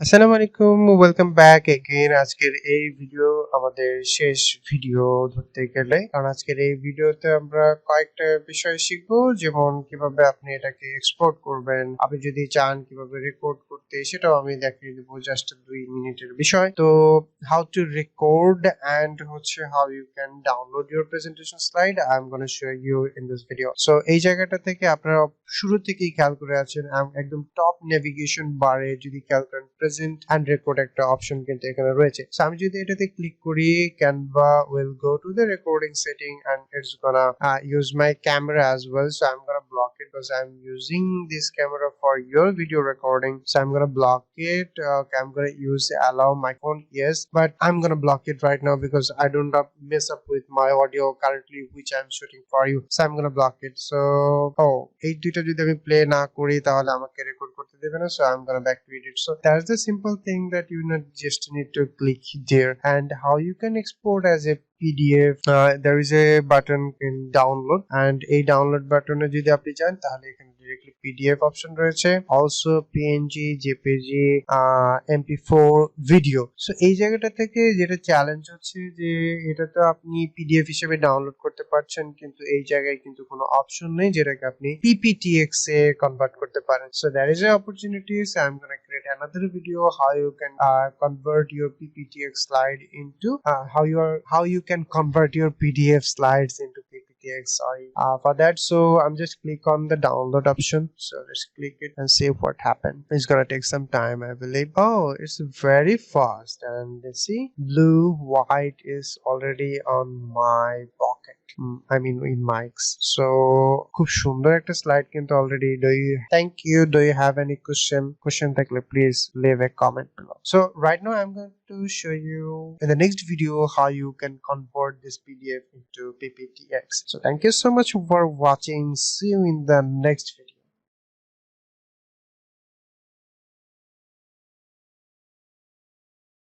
আসসালামু আলাইকুম, welcome back again. আজকের এই ভিডিও আমাদের শেষ ভিডিও ধরতে গেলে, কারণ আজকের এই ভিডিওতে আমরা কয়েকটা বিষয় শিখবো, যেমন কিভাবে আপনি এটাকে এক্সপোর্ট করবেন, আপনি যদি চান কিভাবে রেকর্ড করতে সেটাও আমি দেখিয়ে দেবো, জাস্ট 2 মিনিটের বিষয়। তো how to record and how you can download your presentation slide I am gonna show you in this video. সো এই জায়গাটা থেকে আপনারা শুরু থেকেই খেয়াল করে আছেন, একদম টপ নেভিগেশন বারে যদি খেয়াল করেন প্রেজেন্ট এন্ড রেকর্ড একটা অপশন কিন্তু এখানে রয়েছে। সো আমি যদি এটাতে ক্লিক করি, Canva will go to the recording setting and it's gonna use my camera as well. So I'm gonna block it because I'm using this camera for your video recording. So I'm gonna block it. Okay, I'm gonna use allow microphone, yes, but I'm gonna block it right now because I don't want to mess up with my audio currently which I'm shooting for you. So I'm gonna block it. So এই দুইটা যদি আমি play না করি তাহলে আমাকে record করতে দেবে না। So I'm gonna back to it. So that's the simple thing that you not just need to click there. And how you can export as a PDF, there is a button in download, and এই download button এ যদি আপনি যান তাহলে এখানে directly PDF option রয়েছে, also PNG, JPG, MP4 video. সো এই জায়গাটা থেকে যেটা চ্যালেঞ্জ হচ্ছে যে এটা তো আপনি PDF হিসেবে ডাউনলোড করতে পারছেন, কিন্তু এই জায়গায় কিন্তু কোনো অপশন নেই যেটাকে আপনি PPTX এ কনভার্ট করতে পারেন। So there is an opportunity. So I'm gonna create another video how you can convert your PPTX slide into how you can convert your PDF slides into PPTX. Sorry for that. So I'm just click on the download option. So let's click it and see what happened. It's gonna take some time, I believe. Oh, it's very fast, and let's see, blue white is already on my pocket. I mean in mics. So খুব সুন্দর একটা slide কিন্তু already. Thank you. Do you have any question থাকলে please leave a comment below. So right now I'm going to show you in the next video how you can convert this PDF into PPTX. So thank you so much for watching. See you in the next video.